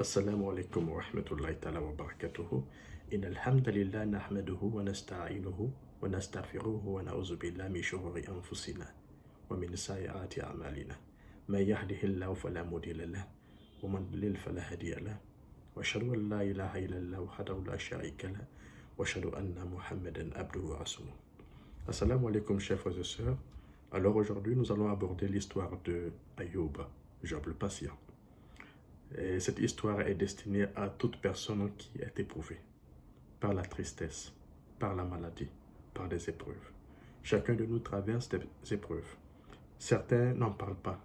السلام عليكم ورحمة الله تعالى وبركاته. إن الحمد لله نحمده ونستعينه ونستغفره ونعوذ بالله من شرور أنفسنا ومن سيئات أعمالنا. من يهده الله فلا مضل له ومن يضلل فلا هادي له وأشهد أن لا إله إلا الله وحده لا شريك له وأشهد أن محمدا عبده ورسوله. Assalamu alaikum chers frères et sœurs. Alors aujourd'hui nous allons aborder l'histoire de Ayoub, Job le patient. Et cette histoire est destinée à toute personne qui est éprouvée par la tristesse, par la maladie, par des épreuves. Chacun de nous traverse des épreuves. Certains n'en parlent pas.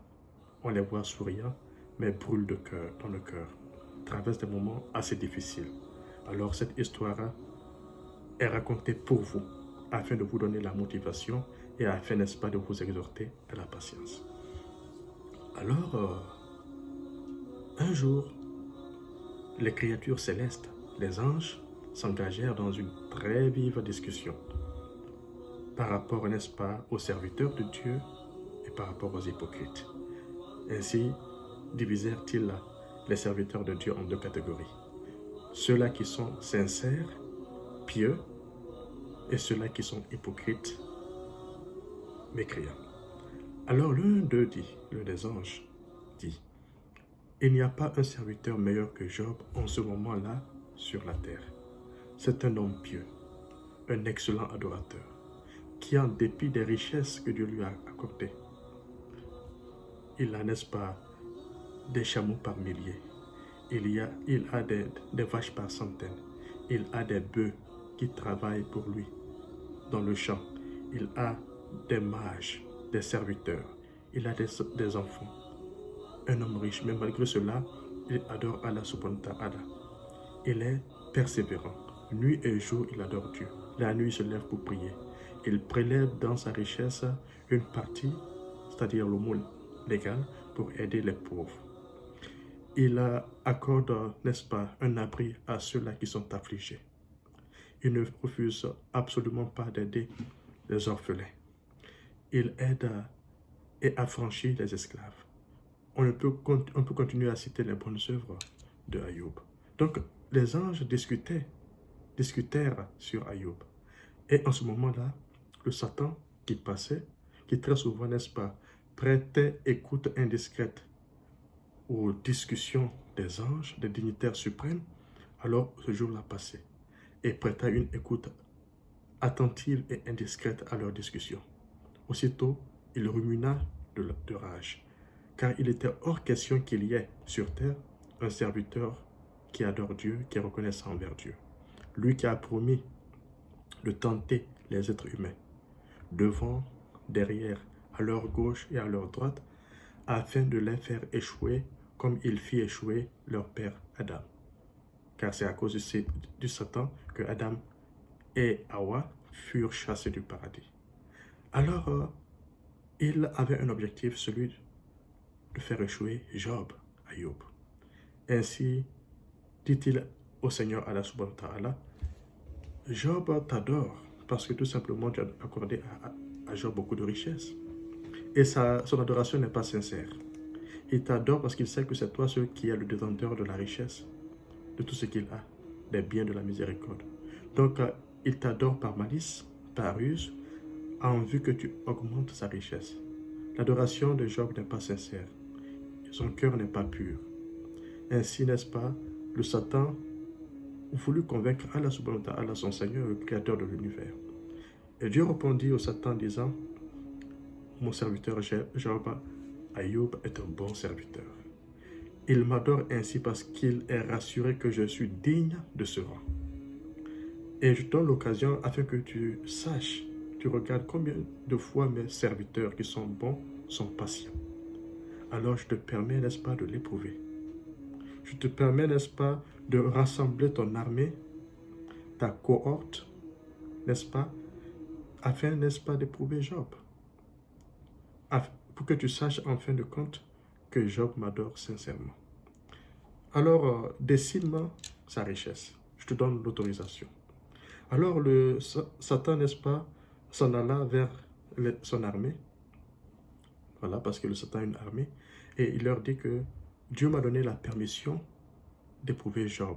On les voit souriants, mais brûlent de cœur, dans le cœur, traversent des moments assez difficiles. Alors cette histoire est racontée pour vous, afin de vous donner la motivation et afin, n'est-ce pas, de vous exhorter à la patience. Alors, un jour, les créatures célestes, les anges, s'engagèrent dans une très vive discussion par rapport, n'est-ce pas, aux serviteurs de Dieu et par rapport aux hypocrites. Ainsi, divisèrent-ils les serviteurs de Dieu en deux catégories. Ceux-là qui sont sincères, pieux, et ceux-là qui sont hypocrites, mécréants. Alors l'un d'eux dit, l'un des anges dit, il n'y a pas un serviteur meilleur que Job en ce moment-là sur la terre. C'est un homme pieux, un excellent adorateur, qui en dépit des richesses que Dieu lui a accordées, il a, n'est-ce pas, des chameaux par milliers, il a des vaches par centaines, il a des bœufs qui travaillent pour lui dans le champ, il a des mages, des serviteurs, il a des enfants. Un homme riche, mais malgré cela, il adore Allah subhanahu wa ta'ala. Il est persévérant. Nuit et jour, il adore Dieu. La nuit, il se lève pour prier. Il prélève dans sa richesse une partie, c'est-à-dire le mot légal, pour aider les pauvres. Il accorde, n'est-ce pas, un abri à ceux-là qui sont affligés. Il ne refuse absolument pas d'aider les orphelins. Il aide et affranchit les esclaves. On peut continuer à citer les bonnes œuvres de Ayoub. Donc, les anges discutèrent sur Ayoub. Et en ce moment-là, le Satan qui passait, qui très souvent, n'est-ce pas, prêtait écoute indiscrète aux discussions des anges, des dignitaires suprêmes, alors ce jour-là passé, et prêta une écoute attentive et indiscrète à leurs discussions. Aussitôt, il rumina de rage, car il était hors question qu'il y ait sur terre un serviteur qui adore Dieu, qui est reconnaissant envers Dieu. Lui qui a promis de tenter les êtres humains, devant, derrière, à leur gauche et à leur droite, afin de les faire échouer comme il fit échouer leur père Adam. Car c'est à cause du Satan que Adam et Hawa furent chassés du paradis. Alors, il avait un objectif, celui de faire échouer Job, Ayoub. Ainsi, dit-il au Seigneur Allah subhanahu wa ta'ala, Job t'adore parce que tout simplement tu as accordé à Job beaucoup de richesses. Et son adoration n'est pas sincère. Il t'adore parce qu'il sait que c'est toi celui qui est le détenteur de la richesse, de tout ce qu'il a, des biens de la miséricorde. Donc, il t'adore par malice, par ruse, en vue que tu augmentes sa richesse. L'adoration de Job n'est pas sincère. Son cœur n'est pas pur. Ainsi, n'est-ce pas, le Satan voulut convaincre Allah subhanahu wa ta'ala, son Seigneur, le Créateur de l'univers. Et Dieu répondit au Satan en disant, mon serviteur Job, Ayoub est un bon serviteur. Il m'adore ainsi parce qu'il est rassuré que je suis digne de ce rang. Et je donne l'occasion afin que tu saches, tu regardes combien de fois mes serviteurs qui sont bons sont patients. Alors je te permets, n'est-ce pas, de l'éprouver. Je te permets, n'est-ce pas, de rassembler ton armée, ta cohorte, n'est-ce pas, afin, n'est-ce pas, d'éprouver Job. Pour que tu saches en fin de compte que Job m'adore sincèrement. Alors, dessine-moi sa richesse. Je te donne l'autorisation. Alors, le Satan, n'est-ce pas, s'en alla vers son armée. Voilà, parce que le Satan a une armée. Et il leur dit que Dieu m'a donné la permission d'éprouver Job,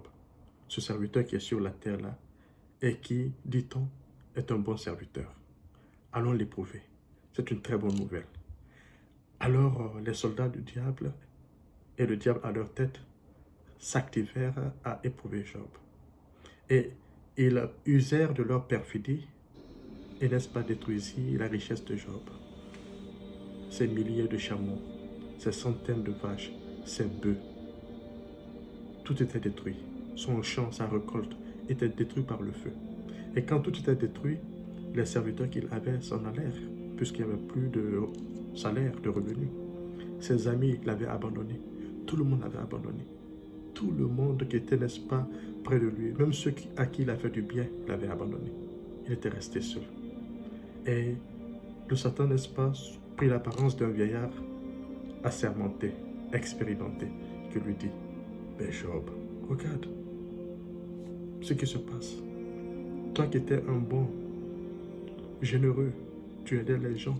ce serviteur qui est sur la terre là, et qui, dit-on, est un bon serviteur. Allons l'éprouver. C'est une très bonne nouvelle. Alors les soldats du diable et le diable à leur tête s'activèrent à éprouver Job. Et ils usèrent de leur perfidie et n'est-ce pas détruisit la richesse de Job. Ses milliers de chameaux, ses centaines de vaches, ses bœufs, tout était détruit. Son champ, sa récolte était détruit par le feu. Et quand tout était détruit, les serviteurs qu'il avait s'en allèrent, puisqu'il n'y avait plus de salaire, de revenus. Ses amis l'avaient abandonné. Tout le monde l'avait abandonné. Tout le monde qui était, n'est-ce pas, près de lui, même ceux à qui il a fait du bien, l'avaient abandonné. Il était resté seul. Et le Satan, n'est-ce pas, prit l'apparence d'un vieillard assermenté, expérimenté, qui lui dit, « Mais Job, regarde ce qui se passe. Toi qui étais un bon, généreux, tu aidais les gens,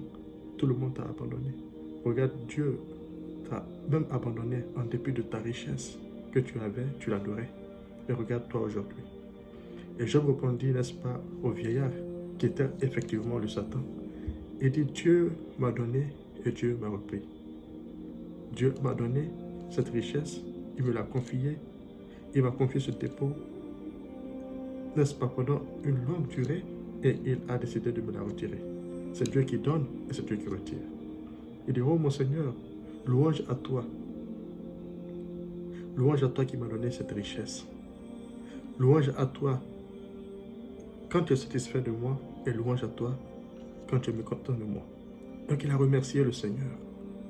tout le monde t'a abandonné. Regarde, Dieu t'a même abandonné en dépit de ta richesse que tu avais, tu l'adorais. Et regarde-toi aujourd'hui. » Et Job répondit, n'est-ce pas, au vieillard, qui était effectivement le Satan. Il dit, Dieu m'a donné et Dieu m'a repris. Dieu m'a donné cette richesse, il me l'a confiée, il m'a confié ce dépôt, n'est-ce pas, pendant une longue durée, et il a décidé de me la retirer. C'est Dieu qui donne et c'est Dieu qui retire. Il dit, oh mon Seigneur, louange à toi. Louange à toi qui m'as donné cette richesse. Louange à toi quand tu es satisfait de moi, et louange à toi quand tu es mécontent de moi. Donc il a remercié le Seigneur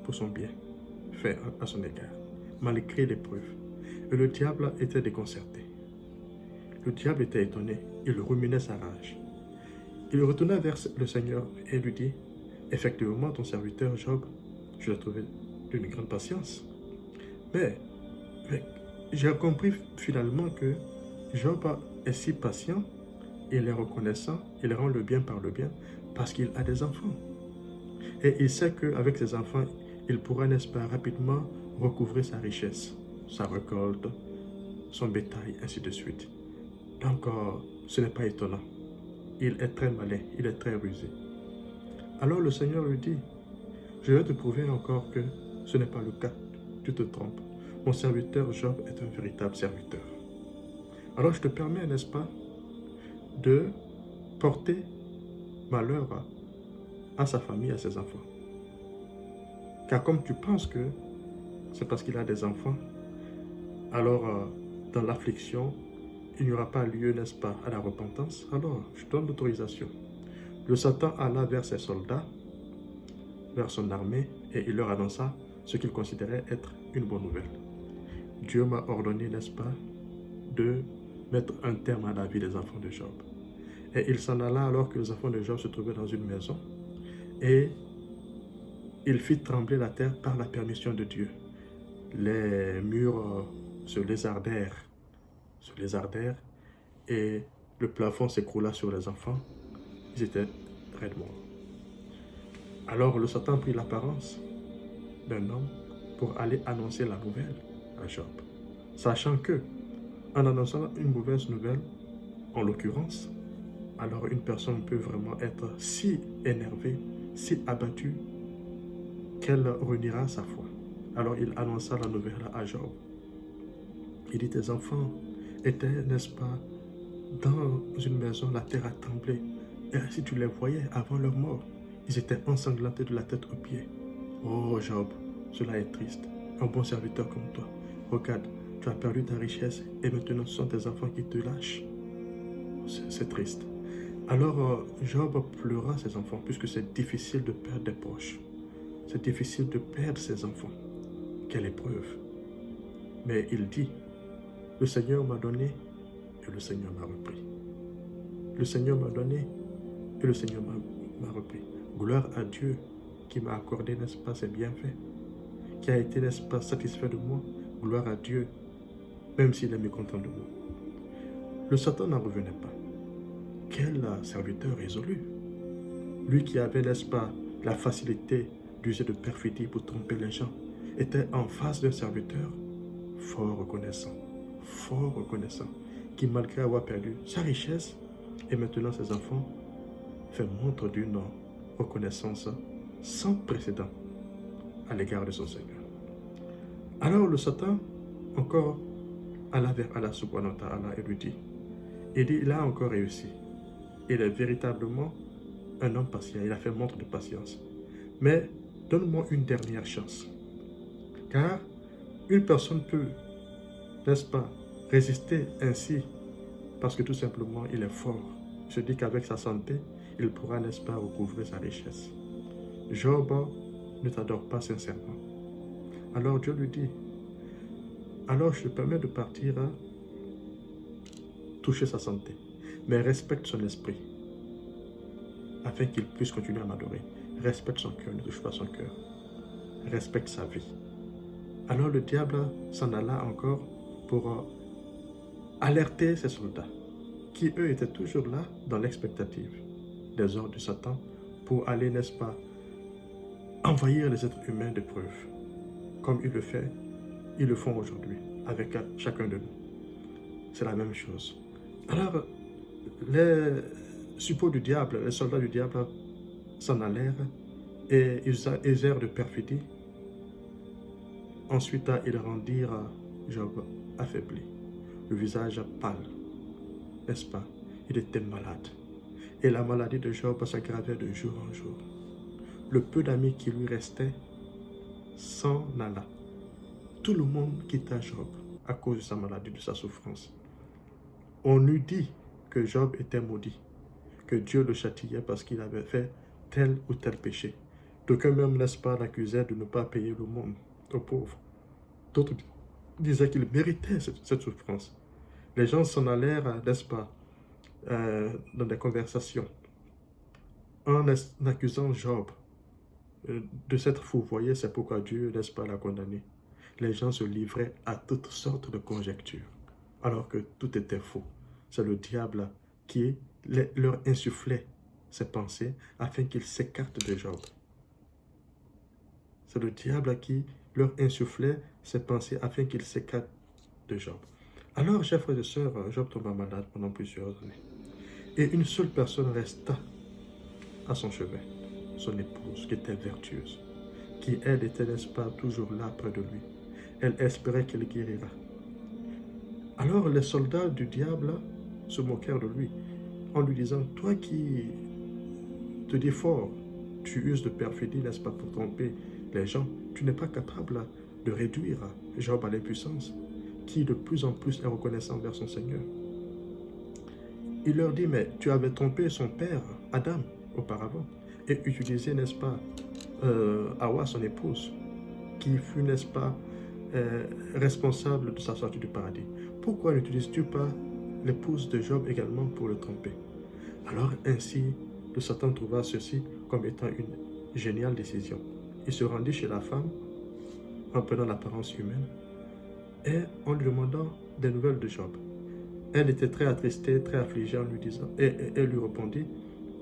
pour son bien fait à son égard, malgré l'épreuve. Et le diable était déconcerté. Le diable était étonné, il ruminait sa rage. Il retourna vers le Seigneur et lui dit, effectivement, ton serviteur Job, je l'ai trouvé d'une grande patience. Mais j'ai compris finalement que Job est si patient, il est reconnaissant, il rend le bien par le bien, parce qu'il a des enfants. Et il sait qu'avec ses enfants, il pourra, n'est-ce pas, rapidement recouvrer sa richesse, sa récolte, son bétail, ainsi de suite. Donc, ce n'est pas étonnant. Il est très malin, il est très rusé. Alors le Seigneur lui dit, je vais te prouver encore que ce n'est pas le cas. Tu te trompes. Mon serviteur Job est un véritable serviteur. Alors je te permets, n'est-ce pas, de porter malheur à sa famille, à ses enfants. Car comme tu penses que c'est parce qu'il a des enfants, alors dans l'affliction, il n'y aura pas lieu, n'est-ce pas, à la repentance. Alors, je donne l'autorisation. Le Satan alla vers ses soldats, vers son armée, et il leur annonça ce qu'il considérait être une bonne nouvelle. Dieu m'a ordonné, n'est-ce pas, de mettre un terme à la vie des enfants de Job. Et il s'en alla alors que les enfants de Job se trouvaient dans une maison. Et il fit trembler la terre par la permission de Dieu. Les murs se lézardèrent, et le plafond s'écroula sur les enfants. Ils étaient raides morts. Alors le Satan prit l'apparence d'un homme pour aller annoncer la nouvelle à Job, sachant que, en annonçant une mauvaise nouvelle, en l'occurrence, alors une personne peut vraiment être si énervée, si abattue, qu'elle reniera sa foi. Alors il annonça la nouvelle à Job. Il dit, tes enfants étaient, n'est-ce pas, dans une maison, la terre a tremblé. Et si tu les voyais avant leur mort, ils étaient ensanglantés de la tête aux pieds. Oh Job, cela est triste. Un bon serviteur comme toi. Regarde, tu as perdu ta richesse et maintenant ce sont tes enfants qui te lâchent. C'est triste. Alors Job pleura ses enfants puisque c'est difficile de perdre des proches. C'est difficile de perdre ses enfants. Quelle épreuve. Mais il dit, le Seigneur m'a donné et le Seigneur m'a repris. Le Seigneur m'a donné et le Seigneur m'a repris. Gloire à Dieu qui m'a accordé, n'est-ce pas, ses bienfaits, qui a été, n'est-ce pas, satisfait de moi. Gloire à Dieu, même s'il est mécontent de moi. Le Satan n'en revenait pas. Quel serviteur résolu. Lui qui avait, n'est-ce pas, la facilité d'user de perfidie pour tromper les gens, était en face d'un serviteur fort reconnaissant, fort reconnaissant, qui malgré avoir perdu sa richesse et maintenant ses enfants, fait montre d'une reconnaissance sans précédent à l'égard de son Seigneur. Alors le Satan encore alla vers Allah subhanahu wa ta'ala et lui dit, il a encore réussi. Il est véritablement un homme patient, il a fait montre de patience. Mais donne-moi une dernière chance. Car une personne peut, n'est-ce pas, résister ainsi parce que tout simplement il est fort. Il se dit qu'avec sa santé, il pourra, n'est-ce pas, recouvrer sa richesse. Job ne t'adore pas sincèrement. Alors Dieu lui dit, alors je te permets de partir toucher sa santé, mais respecte son esprit, afin qu'il puisse continuer à m'adorer. Respecte son cœur, ne touche pas son cœur. Respecte sa vie. Alors le diable s'en alla encore pour alerter ses soldats, qui eux étaient toujours là dans l'expectative des ordres de Satan pour aller, n'est-ce pas, envahir les êtres humains d'épreuves, comme ils le font aujourd'hui avec chacun de nous. C'est la même chose. Alors, les suppôts du diable, les soldats du diable s'en allèrent et ils usèrent de perfidie. Ensuite, ils rendirent Job affaibli, le visage pâle, n'est-ce pas? Il était malade. Et la maladie de Job s'aggravait de jour en jour. Le peu d'amis qui lui restaient s'en alla. Tout le monde quitta Job à cause de sa maladie, de sa souffrance. On eût dit que Job était maudit, que Dieu le châtiait parce qu'il avait fait tel ou tel péché. D'aucuns même, n'est-ce pas, l'accusaient de ne pas payer le monde aux pauvres. D'autres disaient qu'il méritait cette souffrance. Les gens s'en allèrent, n'est-ce pas, dans des conversations, en accusant Job de s'être fourvoyé. C'est pourquoi Dieu, n'est-ce pas, l'a condamné. Les gens se livraient à toutes sortes de conjectures, alors que tout était faux. C'est le diable qui leur insufflait ses pensées afin qu'ils s'écartent de Job. C'est le diable qui leur insufflait ses pensées afin qu'ils s'écartent de Job. Alors, chers frères et sœurs, Job tomba malade pendant plusieurs années. Et une seule personne resta à son chevet, son épouse, qui était vertueuse, qui, elle, était, n'est-ce pas, toujours là près de lui. Elle espérait qu'il guérira. Alors, les soldats du diable se moquèrent de lui, en lui disant, toi qui te dis fort, tu uses de perfidie, n'est-ce pas, pour tromper les gens, tu n'es pas capable de réduire Job à l'impuissance, qui de plus en plus est reconnaissant vers son Seigneur. Il leur dit, mais tu avais trompé son père, Adam, auparavant, et utilisé, n'est-ce pas, Hawa, son épouse, qui fut, n'est-ce pas, responsable de sa sortie du paradis. Pourquoi n'utilises-tu pas l'épouse de Job également pour le tromper? Alors ainsi, le Satan trouva ceci comme étant une géniale décision. Il se rendit chez la femme, en prenant l'apparence humaine, et en lui demandant des nouvelles de Job. Elle était très attristée, très affligée en lui disant, et elle lui répondit,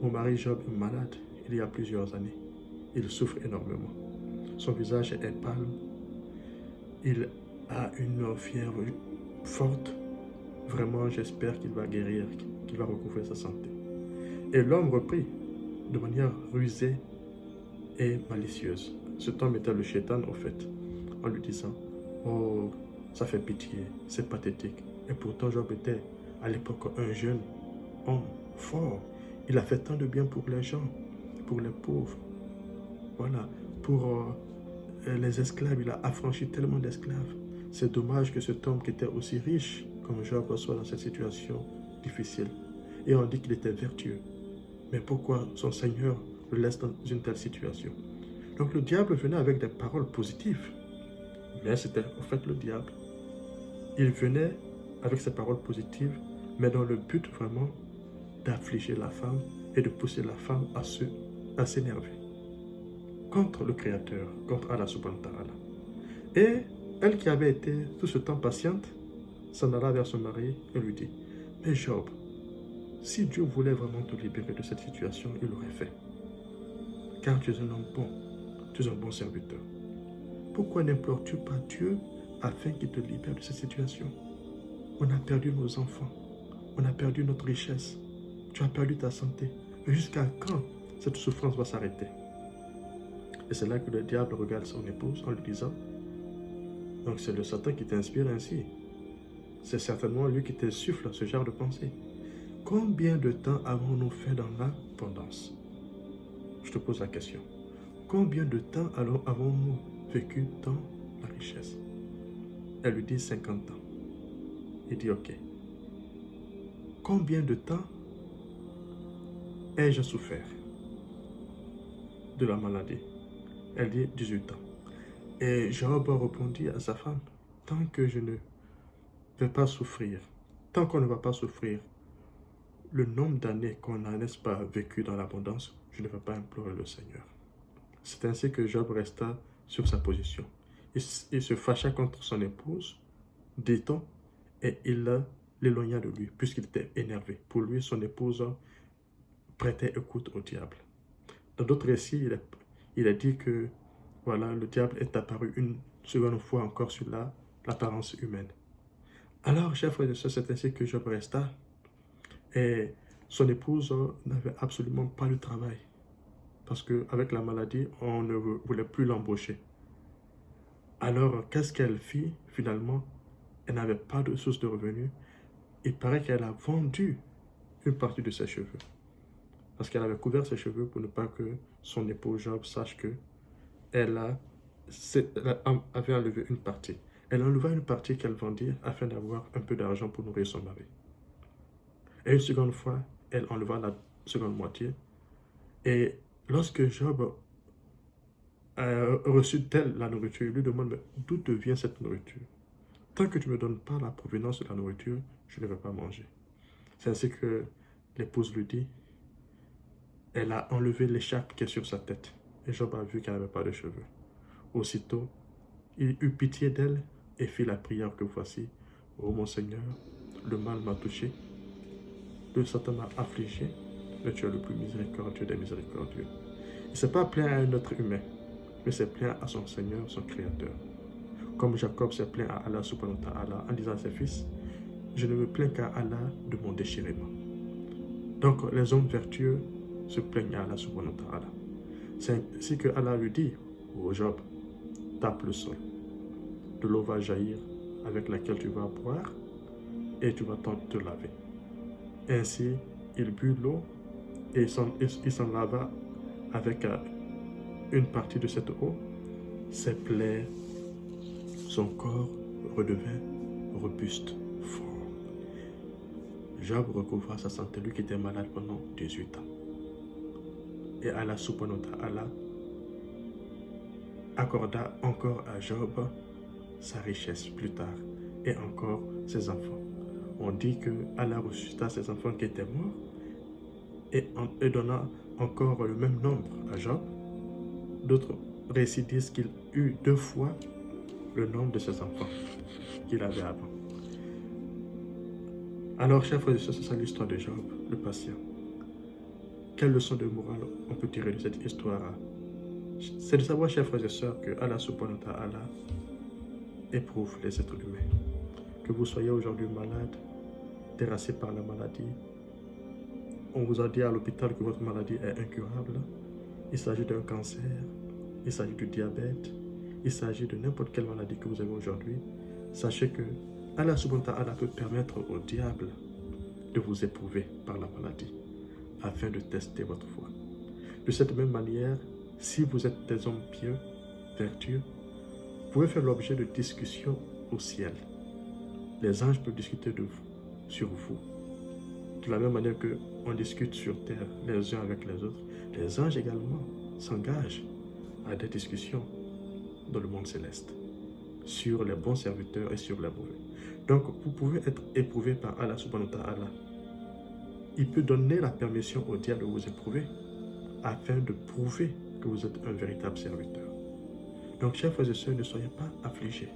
mon mari Job est malade il y a plusieurs années. Il souffre énormément. Son visage est pâle. Il a une fièvre forte. Vraiment, j'espère qu'il va guérir, qu'il va recouvrer sa santé. Et l'homme reprit de manière rusée et malicieuse. Cet homme était le Shaitan, au fait, en lui disant, oh, ça fait pitié, c'est pathétique. Et pourtant, Job était à l'époque un jeune homme fort. Il a fait tant de bien pour les gens, pour les pauvres. Voilà, pour les esclaves, il a affranchi tellement d'esclaves. C'est dommage que cet homme qui était aussi riche comme Job soit dans cette situation difficile. Et on dit qu'il était vertueux. Mais pourquoi son Seigneur le laisse dans une telle situation? Donc le diable venait avec des paroles positives. Mais c'était en fait le diable. Il venait avec ses paroles positives, mais dans le but vraiment d'affliger la femme et de pousser la femme à s'énerver contre le Créateur, contre Allah subhanahu wa ta'ala. Et elle qui avait été tout ce temps patiente, s'en alla vers son mari et lui dit, mais Job, si Dieu voulait vraiment te libérer de cette situation, il l'aurait fait. Car tu es un homme bon, tu es un bon serviteur. Pourquoi n'implores-tu pas Dieu afin qu'il te libère de cette situation? On a perdu nos enfants. On a perdu notre richesse. Tu as perdu ta santé. Jusqu'à quand cette souffrance va s'arrêter? Et c'est là que le diable regarde son épouse en lui disant, donc c'est le Satan qui t'inspire ainsi. C'est certainement lui qui t'insuffle ce genre de pensée. Combien de temps avons-nous fait dans l'abondance? Je te pose la question. Combien de temps alors avons-nous vécu dans la richesse? Elle lui dit 50 ans. Il dit ok. Combien de temps ai-je souffert de la maladie? Elle dit 18 ans. Et Job répondit à sa femme, tant que je ne vais pas souffrir, tant qu'on ne va pas souffrir, le nombre d'années qu'on a, n'est-ce pas, vécu dans l'abondance, je ne vais pas implorer le Seigneur. C'est ainsi que Job resta sur sa position. Il se fâcha contre son épouse, dit-on, et il l'éloigna de lui, puisqu'il était énervé. Pour lui, son épouse prêtait écoute au diable. Dans d'autres récits, il a dit que voilà, le diable est apparu une seconde fois encore sur l'apparence humaine. Alors, chers frères et sœurs, c'est ainsi que Job resta. Et son épouse n'avait absolument pas de travail. Parce qu'avec la maladie, on ne voulait plus l'embaucher. Alors, qu'est-ce qu'elle fit finalement? Elle n'avait pas de source de revenus. Il paraît qu'elle a vendu une partie de ses cheveux. Parce qu'elle avait couvert ses cheveux pour ne pas que son époux Job sache que elle avait enlevé une partie. Elle enleva une partie qu'elle vendit afin d'avoir un peu d'argent pour nourrir son mari. Et une seconde fois, elle enleva la seconde moitié. Et lorsque Job a reçu d'elle la nourriture, il lui demande, mais d'où te vient cette nourriture? Tant que tu ne me donnes pas la provenance de la nourriture, je ne vais pas manger. C'est ainsi que l'épouse lui dit, elle a enlevé l'écharpe qui est sur sa tête. Et Job a vu qu'elle n'avait pas de cheveux. Aussitôt, il eut pitié d'elle et fit la prière que voici. Ô mon Seigneur, le mal m'a touché, le Satan m'a affligé, mais tu es le plus miséricordieux des miséricordieux. Il ne s'est pas plaint à un être humain, mais s'est plaint à son Seigneur, son Créateur. Comme Jacob s'est plaint à Allah subhanahu wa ta'ala en disant à ses fils, je ne me plains qu'à Allah de mon déchirement. Donc les hommes vertueux se plaignent à Allah subhanahu wa ta'ala. C'est ainsi que Allah lui dit, ô Job, tape le sol. De l'eau va jaillir avec laquelle tu vas boire et tu vas te laver. Ainsi, il but l'eau et il s'en lava avec une partie de cette eau. Ses plaies, son corps redevint robuste, fort. Job recouvra sa santé, lui qui était malade pendant 18 ans. Et Allah subhanahu wa ta'ala accorda encore à Job sa richesse plus tard et encore ses enfants. On dit que Allah ressuscita ses enfants qui étaient morts et donna encore le même nombre à Job. D'autres récits disent qu'il eut 2 fois le nombre de ses enfants qu'il avait avant. Alors, chers frères et sœurs, c'est ça l'histoire de Job, le patient. Quelle leçon de morale on peut tirer de cette histoire? C'est de savoir, chers frères et sœurs, que Allah subhanahu wa ta'ala éprouve les êtres humains. Que vous soyez aujourd'hui malade, terrassé par la maladie, on vous a dit à l'hôpital que votre maladie est incurable, il s'agit d'un cancer, il s'agit du diabète, il s'agit de n'importe quelle maladie que vous avez aujourd'hui, sachez que Allah subhanahu wa ta'ala peut permettre au diable de vous éprouver par la maladie afin de tester votre foi. De cette même manière, si vous êtes des hommes pieux, vertueux, vous pouvez faire l'objet de discussions au ciel. Les anges peuvent discuter de vous, sur vous. De la même manière qu'on discute sur terre les uns avec les autres, les anges également s'engagent à des discussions dans le monde céleste sur les bons serviteurs et sur les mauvais. Donc, vous pouvez être éprouvé par Allah subhanahu wa ta'ala. Il peut donner la permission au diable de vous éprouver afin de prouver que vous êtes un véritable serviteur. Donc, chers frères et sœurs, ne soyez pas affligés.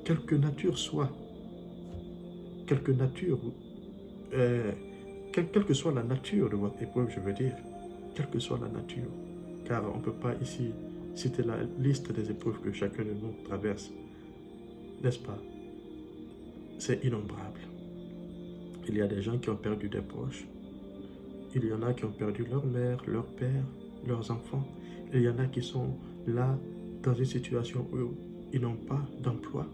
Quelque nature soit, quelle que soit la nature de votre épreuve, je veux dire, quelle que soit la nature, car on ne peut pas ici citer la liste des épreuves que chacun de nous traverse, n'est-ce pas? c'est innombrable. Il y a des gens qui ont perdu des proches. Il y en a qui ont perdu leur mère, leur père, leurs enfants. Il y en a qui sont là dans une situation où ils n'ont pas d'emploi.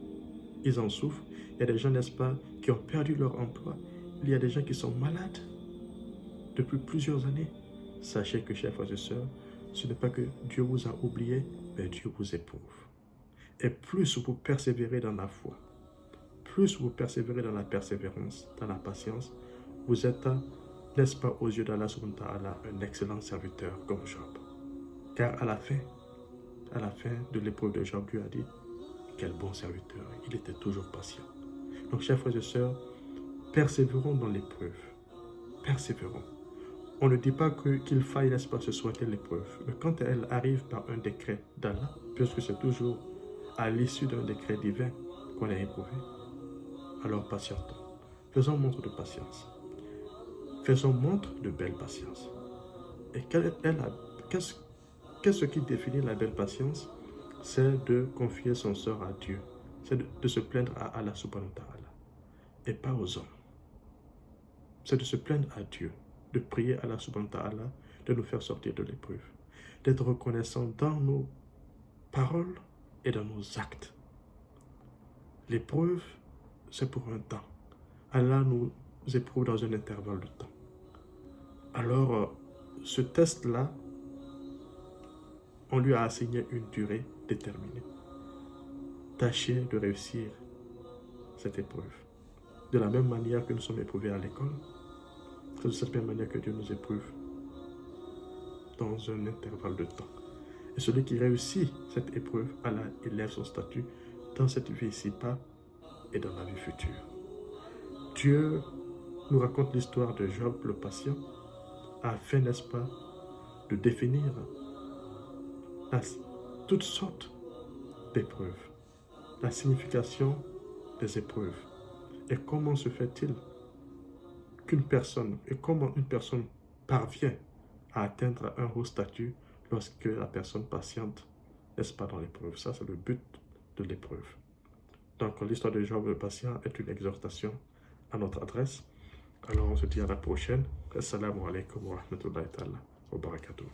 Ils en souffrent. Il y a des gens, n'est-ce pas, qui ont perdu leur emploi. Il y a des gens qui sont malades depuis plusieurs années. Sachez que, chers frères et sœurs, ce n'est pas que Dieu vous a oublié, mais Dieu vous éprouve. Et plus vous persévérez dans la foi, plus vous persévérez dans la persévérance, dans la patience, vous êtes, n'est-ce pas, aux yeux d'Allah subhanahu wa ta'ala, un excellent serviteur comme Job. Car à la fin de l'épreuve de Job, Dieu a dit, quel bon serviteur, il était toujours patient. Donc, chers frères et sœurs, persévérons dans l'épreuve. Persévérons. On ne dit pas qu'il faille, n'est-ce pas, se souhaiter l'épreuve. Mais quand elle arrive par un décret d'Allah, puisque c'est toujours à l'issue d'un décret divin qu'on est éprouvé, alors patientons. Faisons montre de patience. Faisons montre de belle patience. Et qu'est-ce qui définit la belle patience? C'est de confier son sort à Dieu. C'est de se plaindre à Allah subhanahu wa ta'ala et pas aux hommes. C'est de se plaindre à Dieu, de prier à Allah subhanahu wa ta'ala de nous faire sortir de l'épreuve, d'être reconnaissant dans nos paroles et dans nos actes. L'épreuve, c'est pour un temps. Allah nous éprouve dans un intervalle de temps. Alors, ce test-là, on lui a assigné une durée déterminée. Tâchez de réussir cette épreuve. De la même manière que nous sommes éprouvés à l'école, c'est de cette même manière que Dieu nous éprouve dans un intervalle de temps. Et celui qui réussit cette épreuve, Allah élève son statut dans cette vie ici-bas et dans la vie future. Dieu nous raconte l'histoire de Job le patient afin, n'est-ce pas, de définir toutes sortes d'épreuves, la signification des épreuves et comment se fait-il comment une personne parvient à atteindre un haut statut lorsque la personne patiente, n'est-ce pas, dans l'épreuve. Ça, c'est le but de l'épreuve. Donc, l'histoire de Job le patient est une exhortation à notre adresse. Alors, on se dit à la prochaine. Assalamu alaikum wa rahmatullahi wa barakatuh.